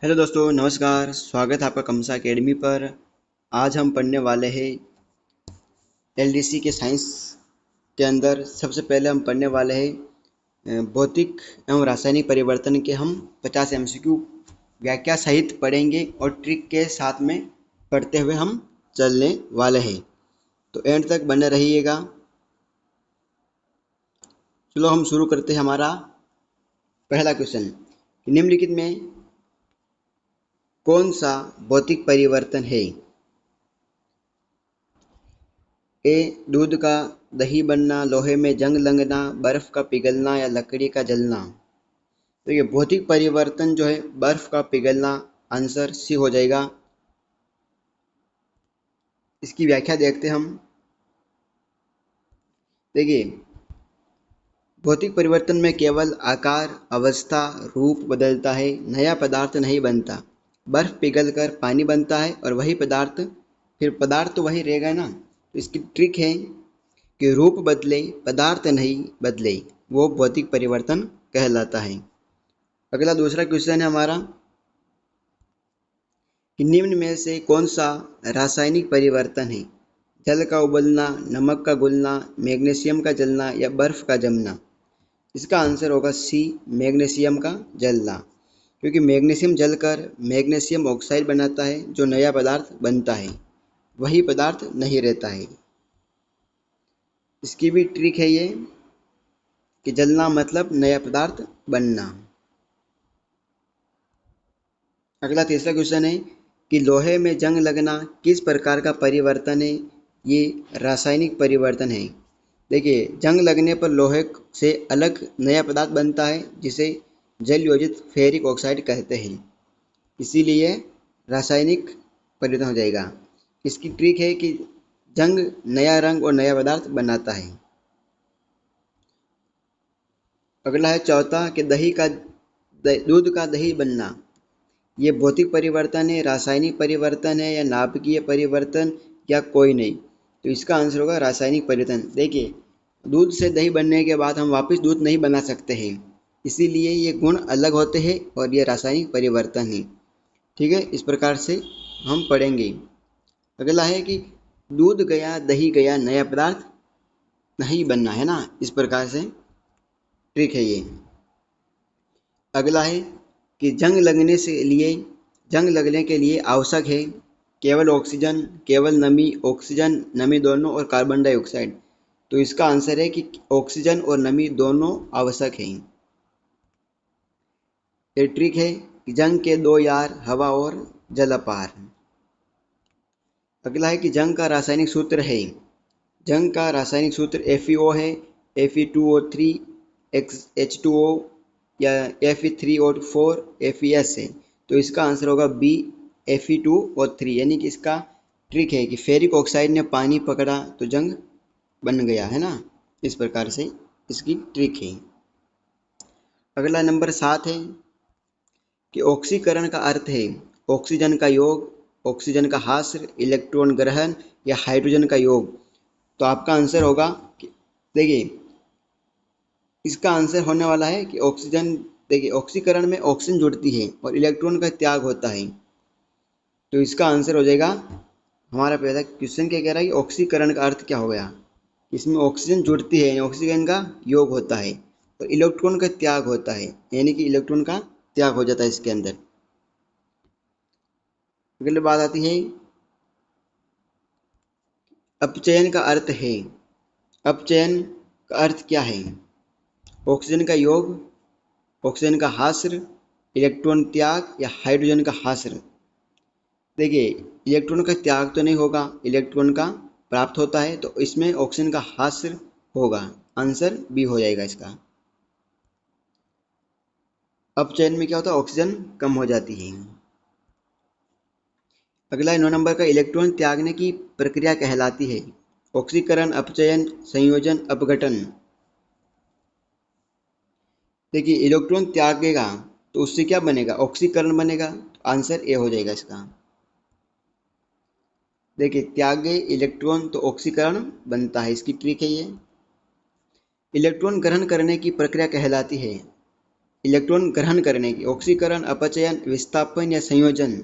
Hello दोस्तों, नमस्कार। स्वागत है आपका कमसा एकेडमी पर। आज हम पढ़ने वाले हैं एलडीसी के साइंस के अंदर। सबसे पहले हम पढ़ने वाले हैं भौतिक एवं रासायनिक परिवर्तन के। हम 50 एमसीक्यू व्याख्या सहित पढ़ेंगे और ट्रिक के साथ में पढ़ते हुए हम चलने वाले हैं, तो एंड तक बने रहिएगा। चलो हम शुरू करते हैं। हमारा पहला क्वेश्चन, निम्नलिखित में कौन सा भौतिक परिवर्तन है? ए दूध का दही बनना, लोहे में जंग लगना, बर्फ का पिघलना या लकड़ी का जलना। तो ये भौतिक परिवर्तन जो है बर्फ का पिघलना, आंसर सी हो जाएगा। इसकी व्याख्या देखते हैं हम। देखिए, भौतिक परिवर्तन में केवल आकार, अवस्था, रूप बदलता है, नया पदार्थ नहीं बनता। बर्फ पिघलकर पानी बनता है और वही पदार्थ, फिर पदार्थ तो वही रहेगा ना। तो इसकी ट्रिक है कि रूप बदले, पदार्थ नहीं बदले, वो भौतिक परिवर्तन कहलाता है। अगला दूसरा क्वेश्चन है हमारा कि निम्न में से कौन सा रासायनिक परिवर्तन है? जल का उबलना, नमक का घुलना, मैग्नीशियम का जलना या बर्फ का जमना। इसका आंसर होगा सी, मैग्नीशियम का जलना। क्योंकि मैग्नीशियम जलकर मैग्नीशियम ऑक्साइड बनाता है, जो नया पदार्थ बनता है, वही पदार्थ नहीं रहता है। इसकी भी ट्रिक है ये कि जलना मतलब नया पदार्थ बनना। अगला तीसरा क्वेश्चन है कि लोहे में जंग लगना किस प्रकार का परिवर्तन है? ये रासायनिक परिवर्तन है। देखिए, जंग लगने पर लोहे से अलग नया पदार्थ बनता है, जिसे जल योजित फेरिक ऑक्साइड कहते हैं। इसीलिए रासायनिक परिवर्तन हो जाएगा। इसकी ट्रिक है कि जंग नया रंग और नया पदार्थ बनाता है। अगला है चौथा कि दूध का दही बनना। ये भौतिक परिवर्तन है, रासायनिक परिवर्तन है या नाभिकीय परिवर्तन या कोई नहीं। तो इसका आंसर होगा रासायनिक परिवर्तन। देखिए, दूध से दही बनने के बाद हम वापस दूध नहीं बना सकते हैं, इसीलिए ये गुण अलग होते हैं और ये रासायनिक परिवर्तन है। ठीक है, इस प्रकार से हम पढ़ेंगे। अगला है कि दूध गया दही गया, नया पदार्थ नहीं बनना, है ना। इस प्रकार से ट्रिक है ये। अगला है कि जंग लगने के लिए आवश्यक है केवल ऑक्सीजन, केवल नमी, ऑक्सीजन नमी दोनों और कार्बन डाइऑक्साइड। तो इसका आंसर है कि ऑक्सीजन और नमी दोनों आवश्यक हैं। ये ट्रिक है कि जंग के दो यार, हवा और जल अपार। अगला है कि जंग का रासायनिक सूत्र है। जंग का रासायनिक सूत्र FeO है, Fe2O3, H2O या Fe3O4, FeS है। तो इसका आंसर होगा बी, Fe2O3। यानी कि इसका ट्रिक है कि फेरिक ऑक्साइड ने पानी पकड़ा तो जंग बन गया, है ना। इस प्रकार से इसकी ट्रिक है। अगला नंबर 7 है कि ऑक्सीकरण का अर्थ है ऑक्सीजन का योग, ऑक्सीजन का हास्र, इलेक्ट्रॉन ग्रहण या हाइड्रोजन का योग। तो आपका आंसर होगा कि, देखिए, इसका आंसर होने वाला है कि ऑक्सीजन। देखिए, ऑक्सीकरण में ऑक्सीजन जुड़ती है और इलेक्ट्रॉन का त्याग होता है। तो इसका आंसर हो जाएगा, हमारा पहला क्वेश्चन क्या कह रहा है कि ऑक्सीकरण का अर्थ क्या हो गया। इसमें ऑक्सीजन जुड़ती है यानी ऑक्सीजन का योग होता है और इलेक्ट्रॉन का त्याग होता है, यानी कि इलेक्ट्रॉन का त्याग हो जाता है इसके अंदर। अगली बात आती है अपचयन का अर्थ है। अपचयन का अर्थ क्या है? ऑक्सीजन का योग, ऑक्सीजन का हास्र, इलेक्ट्रॉन त्याग या हाइड्रोजन का हास्र। देखिए, इलेक्ट्रॉन का त्याग तो नहीं होगा, इलेक्ट्रॉन का प्राप्त होता है, तो इसमें ऑक्सीजन का हास्र होगा। आंसर बी हो जाएगा इसका। अपचयन में क्या होता है? ऑक्सीजन कम हो जाती है। अगला 9 नंबर का इलेक्ट्रॉन त्यागने की प्रक्रिया कहलाती है ऑक्सीकरण, अपचयन, संयोजन, अपघटन। देखिए, इलेक्ट्रॉन त्यागेगा तो उससे क्या बनेगा? ऑक्सीकरण बनेगा। तो आंसर ए हो जाएगा इसका। देखिए, त्यागे इलेक्ट्रॉन तो ऑक्सीकरण बनता है। इसकी ट्रिक है ये। इलेक्ट्रॉन ग्रहण करने की प्रक्रिया कहलाती है इलेक्ट्रॉन ग्रहण करने की, ऑक्सीकरण, अपचयन, विस्थापन या संयोजन,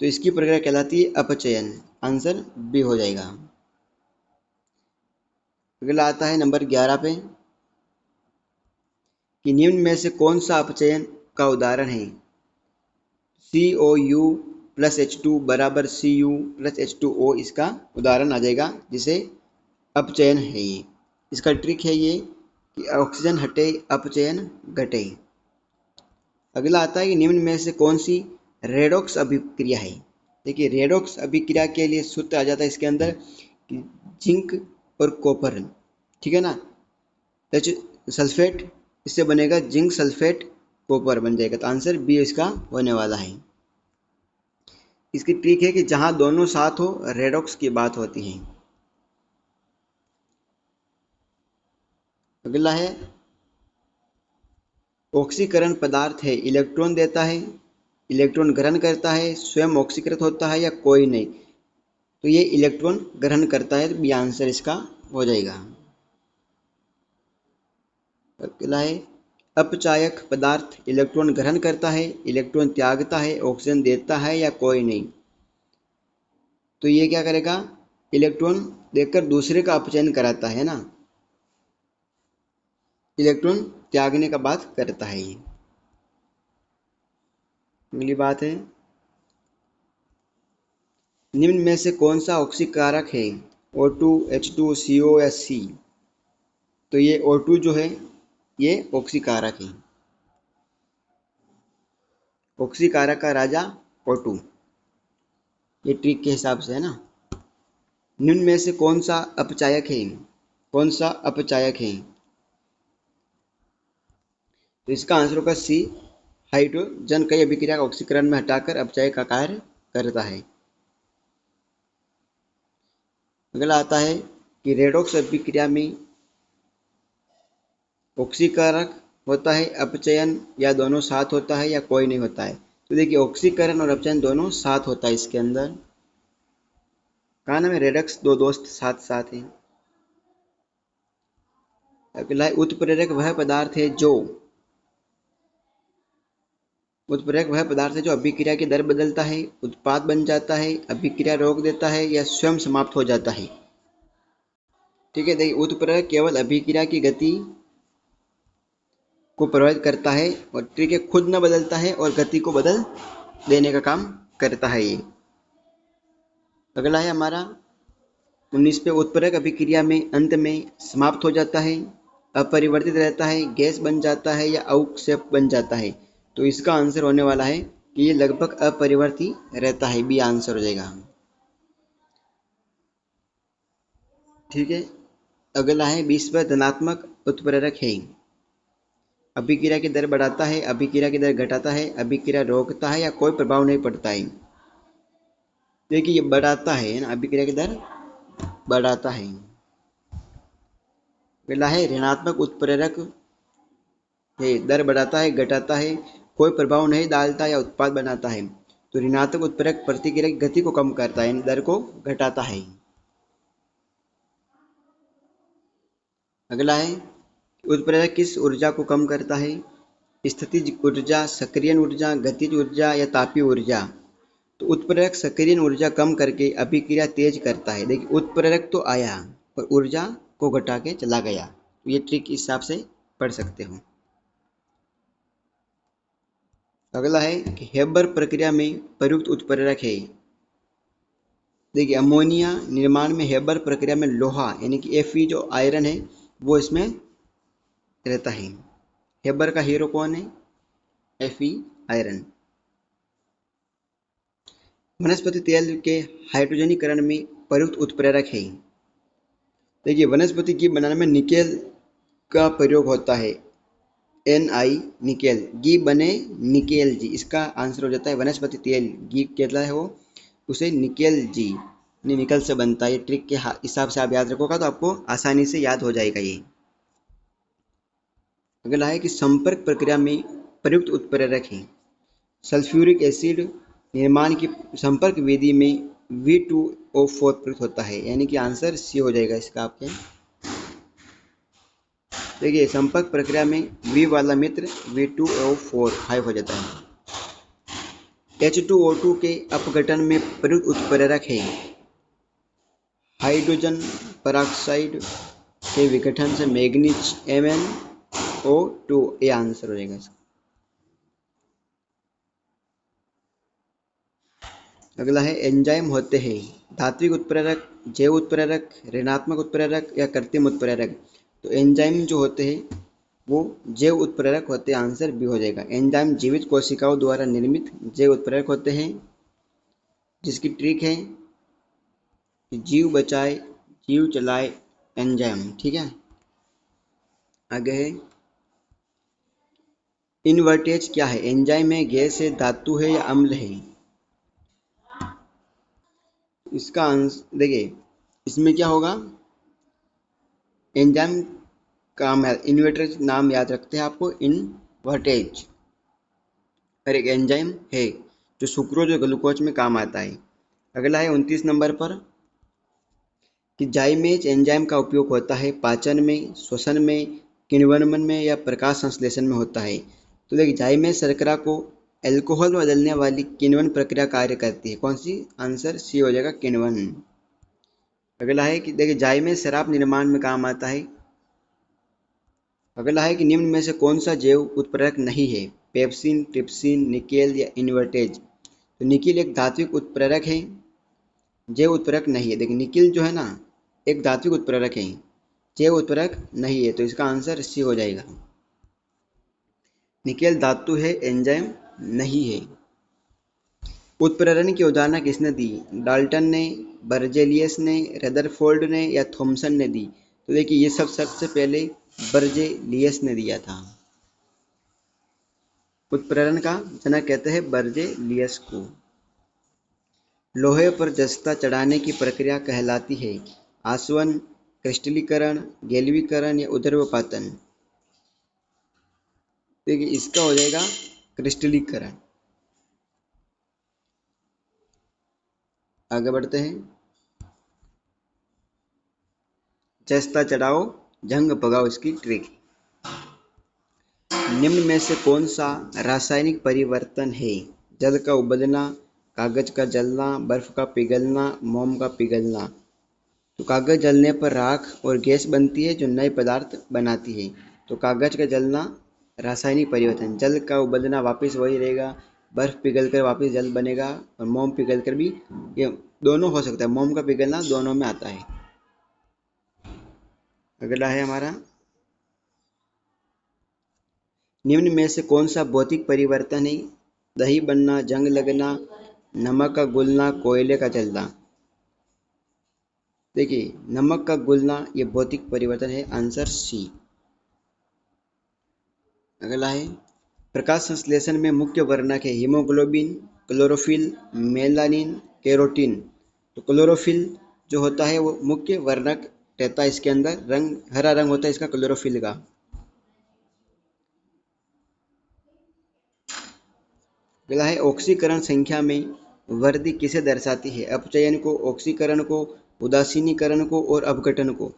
तो इसकी प्रक्रिया कहलाती है अपचयन। आंसर बी हो जाएगा। अगला आता है नंबर 11 पे कि निम्न में से कौन सा अपचयन का उदाहरण है। COU प्लस H2 बराबर Cu प्लस H2O इसका उदाहरण आ जाएगा, जिसे अपचयन है ये। इसका ट्रिक है ये कि ऑक्सीजन हटे अपचयन घटे। अगला आता है कि निम्न में से कौन सी रेडॉक्स अभिक्रिया है। देखिए रेडॉक्स अभिक्रिया के लिए सूत्र आ जाता है इसके अंदर कि जिंक और कॉपर, ठीक है ना, एच सल्फेट, इससे बनेगा जिंक सल्फेट कॉपर बन जाएगा। तो आंसर बी इसका होने वाला है। इसकी ट्रिक है कि जहां दोनों साथ हो रेडॉक्स की बात होती है। अगला है ऑक्सीकरण पदार्थ है, इलेक्ट्रॉन देता है, इलेक्ट्रॉन ग्रहण करता है, स्वयं ऑक्सीकृत होता है या कोई नहीं। तो ये इलेक्ट्रॉन ग्रहण करता है, तो बी आंसर इसका हो जाएगा। अगला है अपचायक पदार्थ, इलेक्ट्रॉन ग्रहण करता है, इलेक्ट्रॉन त्यागता है, ऑक्सीजन देता है या कोई नहीं। तो ये क्या करेगा, इलेक्ट्रॉन देकर दूसरे का अपचयन कराता है ना, इलेक्ट्रॉन त्यागने का बात करता है ये। अगली बात है निम्न में से कौन सा ऑक्सीकारक है, O2, H2, CO या C। तो ये O2 जो है ये ऑक्सीकारक है, ऑक्सीकारक का राजा O2, ये ट्रिक के हिसाब से है ना। निम्न में से कौन सा अपचायक है, कौन सा अपचायक है। तो इसका आंसर होगा सी, हाइड्रोजन कई अभिक्रिया का ऑक्सीकरण में हटाकर अपचाय का कार्य करता है। अगला आता है कि रेडॉक्स अभिक्रिया में ऑक्सीकारक होता है, अपचयन या दोनों साथ होता है या कोई नहीं होता है। तो देखिए ऑक्सीकरण और अपचयन दोनों साथ होता है इसके अंदर। कहा ना मैं रेडॉक्स दो दोस्त साथ साथ हैं। अगला है उत्प्रेरक वह पदार्थ है जो, उत्प्रेरक वह पदार्थ है जो अभिक्रिया की दर बदलता है, उत्पाद बन जाता है, अभिक्रिया रोक देता है या स्वयं समाप्त हो जाता है। ठीक है, देखिए उत्प्रेरक केवल अभिक्रिया की गति को प्रभावित करता है और ठीक है खुद न बदलता है और गति को बदल देने का काम करता है ये। अगला है हमारा 19 पे उत्प्रेरक अभिक्रिया में अंत में समाप्त हो जाता है, अपरिवर्तित रहता है, गैस बन जाता है या अवक्षेप बन जाता है। तो इसका आंसर होने वाला है कि ये लगभग अपरिवर्तित रहता है, बी आंसर हो जाएगा। ठीक है, अगला है 20 पर धनात्मक उत्प्रेरक है, अभिक्रिया की दर बढ़ाता है, अभिक्रिया की दर घटाता है, अभिक्रिया रोकता है या कोई प्रभाव नहीं पड़ता है। देखिए ये बढ़ाता है ना, अभिक्रिया की दर बढ़ाता है। अगला है ऋणात्मक उत्प्रेरक है, दर बढ़ाता है, घटाता है, कोई प्रभाव नहीं डालता या उत्पाद बनाता है। तो ऋणात्मक उत्प्रेरक प्रतिक्रिया की गति को कम करता है, दर को घटाता है। अगला है उत्प्रेरक किस ऊर्जा को कम करता है, स्थितिज ऊर्जा, सक्रियण ऊर्जा, गतिज ऊर्जा या तापीय ऊर्जा। तो उत्प्रेरक सक्रियण ऊर्जा कम करके अभिक्रिया तेज करता है। देखिए उत्प्रेरक तो आया और ऊर्जा को घटा के चला गया, तो ये ट्रिक इस हिसाब से पढ़ सकते हो। अगला है कि हेबर प्रक्रिया में प्रयुक्त उत्प्रेरक है। देखिए अमोनिया निर्माण में हेबर प्रक्रिया में लोहा यानी कि Fe जो आयरन है वो इसमें रहता है। हेबर का हीरो कौन है, Fe आयरन। वनस्पति तेल के हाइड्रोजनीकरण में प्रयुक्त उत्प्रेरक है। देखिए वनस्पति घी बनाने में निकेल का प्रयोग होता है, Ni निकेल, घी बने निकेल जी, इसका आंसर हो जाता है वनस्पति तेल। घी कहता है वो उसे निकेल जी निकल से बनता है। ये ट्रिक के हिसाब से आप याद रखोगा तो आपको आसानी से याद हो जाएगा ये। अगला है कि संपर्क प्रक्रिया में प्रयुक्त उत्प्रेरक है, सल्फ्यूरिक एसिड निर्माण की संपर्क विधि में V2O4 प्रयुक्त होता है, यानी कि आंसर सी हो जाएगा इसका आपके। देखिए संपर्क प्रक्रिया में V वाला मित्र V2O4 हाइव हो जाता है। H2O2 के अपघटन में प्रयुक्त उत्प्रेरक है। हाइड्रोजन परऑक्साइड के विघटन से मैग्नीज MnO2, ये आंसर हो जाएगा इसका। अगला है एंजाइम होते हैं धात्विक उत्प्रेरक, जैव उत्प्रेरक, ऋणात्मक उत्प्रेरक या कृत्रिम उत्प्रेरक। तो एंजाइम जो होते हैं वो जैव उत्प्रेरक होते हैं, आंसर बी हो जाएगा। एंजाइम जीवित कोशिकाओं द्वारा निर्मित जैव उत्प्रेरक होते हैं, जिसकी ट्रिक है कि जीव बचाए जीव चलाए एंजाइम। ठीक है, आगे है इनवर्टेज क्या है? एंजाइम है, गैस है, धातु है या अम्ल है? इसका आंसर देखिए, इसमें क्या होगा, एंजाइम का इन्वर्टर नाम याद रखते हैं आपको, इनवर्टेज। और एक एंजाइम है जो सुक्रोज और ग्लूकोज में काम आता है। अगला है 29 नंबर पर कि जाइमेज एंजाइम का उपयोग होता है पाचन में, श्वसन में, किण्वन में या प्रकाश संश्लेषण में होता है। तो देखिए जाइमेज शर्करा को अल्कोहल में बदलने वाली किण्वन प्रक्रिया कार्य करती है। कौन सी? आंसर सी हो जाएगा, किण्वन। अगला है कि देखिए जाइमेज शराब निर्माण में काम आता है। अगला है कि निम्न में से कौन सा जैव उत्प्रेरक नहीं है? पेप्सिन, ट्रिप्सिन, निकेल या इनवर्टेज। तो निकेल एक धात्विक उत्प्रेरक है, जैव उत्प्रेरक नहीं है। देखिए निकेल जो है ना, एक धात्विक उत्प्रेरक है, जैव उत्प्रेरक नहीं है, तो इसका आंसर सी हो जाएगा। निकेल धातु है, एंजाइम नहीं है। उत्प्रेरण की अवधारणा किसने दी? डाल्टन ने, बर्जेलियस ने, रदरफोर्ड ने या थॉमसन ने दी? तो देखिए ये सब सबसे पहले बर्जेलियस ने दिया था। उत्प्रेरण का जनक कहते हैं बर्जेलियस को। लोहे पर जस्ता चढ़ाने की प्रक्रिया कहलाती है आसवन, क्रिस्टलीकरण, गैल्वीकरण या उदर्वपातन। देखिए इसका हो जाएगा क्रिस्टलीकरण। आगे बढ़ते हैं। जस्ता चढ़ाओ, जंग भगाओ, इसकी ट्रिक। निम्न में से कौन सा रासायनिक परिवर्तन है? जल का उबलना, कागज का जलना, बर्फ का पिघलना, मोम का पिघलना। तो कागज जलने पर राख और गैस बनती है जो नए पदार्थ बनाती है। तो कागज का जलना रासायनिक परिवर्तन, जल का उबलना वापस वही रहेगा, बर्फ पिघल कर वापस जल बनेगा, और मोम पिघल कर भी, ये दोनों हो सकता है, मोम का पिघलना दोनों में आता है। अगला है हमारा, निम्न में से कौन सा भौतिक परिवर्तन है? दही बनना, जंग लगना, नमक का घुलना, कोयले का जलना। देखिए नमक का घुलना ये भौतिक परिवर्तन है, आंसर सी। अगला है प्रकाश संश्लेषण में मुख्य वर्णक है हीमोग्लोबिन, क्लोरोफिल, मेलानिन, कैरोटीन। तो क्लोरोफिल जो होता है वो मुख्य वर्णक रहता है, इसके अंदर रंग हरा रंग होता है इसका क्लोरोफिल का। अगला है ऑक्सीकरण संख्या में वृद्धि किसे दर्शाती है? अपचयन को, ऑक्सीकरण को, उदासीनीकरण को और अपघटन को।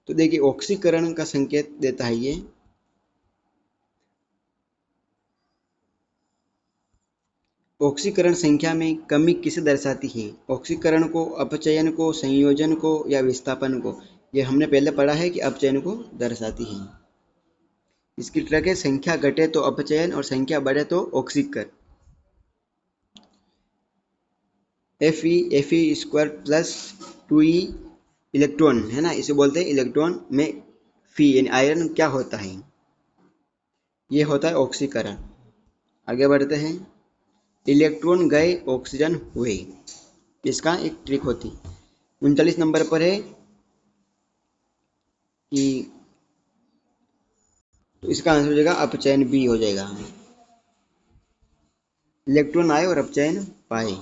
तो देखिए ऑक्सीकरण का संकेत देता है ये। ऑक्सीकरण संख्या में कमी किसे दर्शाती है? ऑक्सीकरण को, अपचयन को, संयोजन को या विस्थापन को। ये हमने पहले पढ़ा है कि अपचयन को दर्शाती है। इसकी ट्रिक है संख्या घटे तो अपचयन और संख्या बढ़े तो ऑक्सीकरण। Fe square plus 2e electron है ना, इसे बोलते हैं इलेक्ट्रॉन में फी यानी आयरन क्या होता है? ये होता है ऑक्सीकरण। आगे बढ़ते हैं। इलेक्ट्रॉन गए, ऑक्सीजन हुए, इसका एक ट्रिक होती। 39 नंबर पर है कि, तो इसका आंसर हो जाएगा अपचयन, बी हो जाएगा। इलेक्ट्रॉन आए और अपचयन पाए।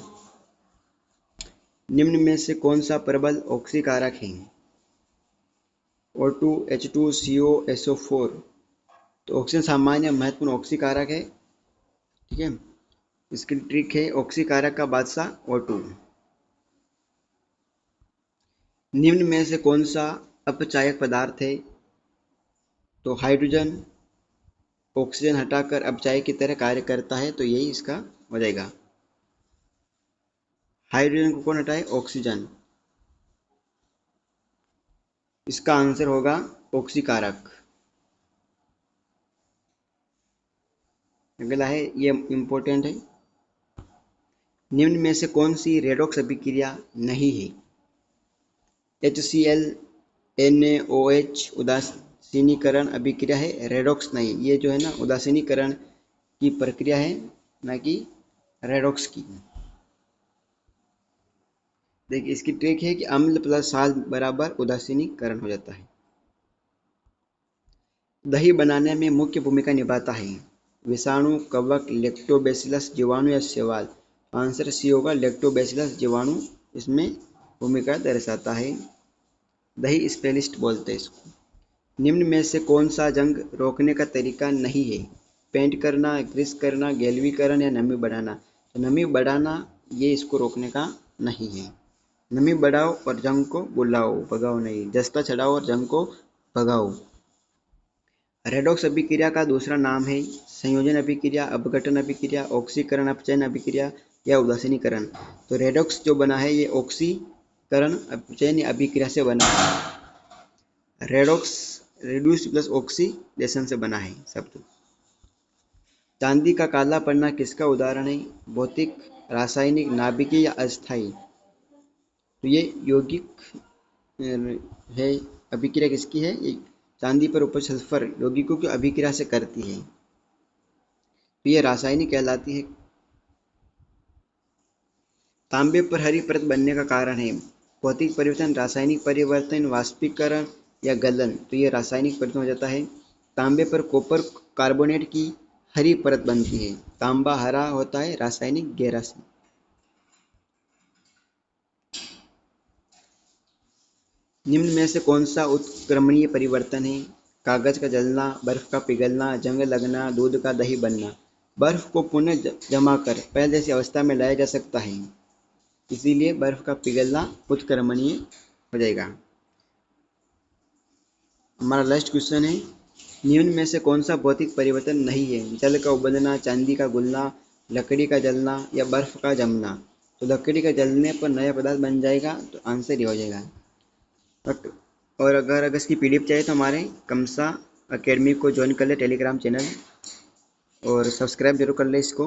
निम्न में से कौन सा प्रबल ऑक्सीकारक है? O2, H2, CO, SO4। तो ऑक्सीजन सामान्य महत्वपूर्ण ऑक्सीकारक है। ठीक है, इसकी ट्रिक है ऑक्सीकारक का बादशाह O2। निम्न में से कौन सा अपचायक पदार्थ है? तो हाइड्रोजन ऑक्सीजन हटाकर अपचायक की तरह कार्य करता है, तो यही इसका हो जाएगा। हाइड्रोजन को कौन हटाए? ऑक्सीजन। इसका आंसर होगा ऑक्सीकारक। अगला है, ये इंपॉर्टेंट है। निम्न में से कौन सी रेडॉक्स अभिक्रिया नहीं है? HCl NaOH उदासीनीकरण अभिक्रिया है, रेडॉक्स नहीं। ये जो है ना उदासीनीकरण की प्रक्रिया है, ना कि रेडॉक्स की। देखिए इसकी ट्रिक है कि अम्ल प्लस साल्ट बराबर उदासीनीकरण हो जाता है। दही बनाने में मुख्य भूमिका निभाता है विषाणु, कवक, लैक्टोबैसिलस जीवाणु या शैवाल। आंसर सी होगा, लैक्टोबैसिलस जीवाणु इसमें भूमिका दर्शाता है। दही स्पेलिस्ट बोलते हैं इसको। निम्न में से कौन सा जंग रोकने का तरीका नहीं है? पेंट करना, ग्रीस करना, गैल्वीकरण या नमी बढ़ाना। तो नमी बढ़ाना ये इसको रोकने का नहीं है। नमी बढ़ाओ और जंग को बुलाओ, भगाओ नहीं। जस्ता चढ़ाओ और जंग को भगाओ। रेडॉक्स अभिक्रिया का दूसरा नाम है संयोजन अभिक्रिया, अपघटन अभिक्रिया, ऑक्सीकरण अपचयन अभिक्रिया या उदासीनीकरण। तो रेडॉक्स जो बना है ये ऑक्सीकरण अपचयन अभिक्रिया से बना है। रेडॉक्स रिड्यूस प्लस ऑक्सीडेशन से बना है शब्द। चांदी का काला पड़ना किसका उदाहरण है? भौतिक, रासायनिक, नाभिकीय या अस्थायी। तो ये यौगिक है। अभिक्रिया किसकी है? ये चांदी पर उपस्थित सल्फर यौगिकों की अभिक्रिया से करती है, तो ये रासायनिक कहलाती है। तांबे पर हरी परत बनने का कारण है भौतिक परिवर्तन, रासायनिक परिवर्तन, वाष्पीकरण या गलन। तो ये रासायनिक परिवर्तन हो जाता है। तांबे पर कॉपर कार्बोनेट की हरी परत बनती है। तांबा हरा होता है रासायनिक गहरा से। निम्न में से कौन सा उत्क्रमणीय परिवर्तन है? कागज का जलना, बर्फ का पिघलना, जंग लगना, दूध का दही बनना। बर्फ को पुनः जमा कर पहले जैसी अवस्था में लाया जा सकता है, इसीलिए बर्फ का पिघलना उत्क्रमणीय हो जाएगा। हमारा लास्ट क्वेश्चन है, निम्न में से कौन सा भौतिक परिवर्तन नहीं है? जल का उबलना, चांदी का घुलना, लकड़ी का जलना या बर्फ का जमना। तो लकड़ी का जलने पर नया पदार्थ बन जाएगा, तो आंसर ये हो जाएगा। और अगर इसकी PDF चाहिए तो हमारे कमसा अकेडमी को ज्वाइन कर ले टेलीग्राम चैनल, और सब्सक्राइब जरूर कर ले इसको।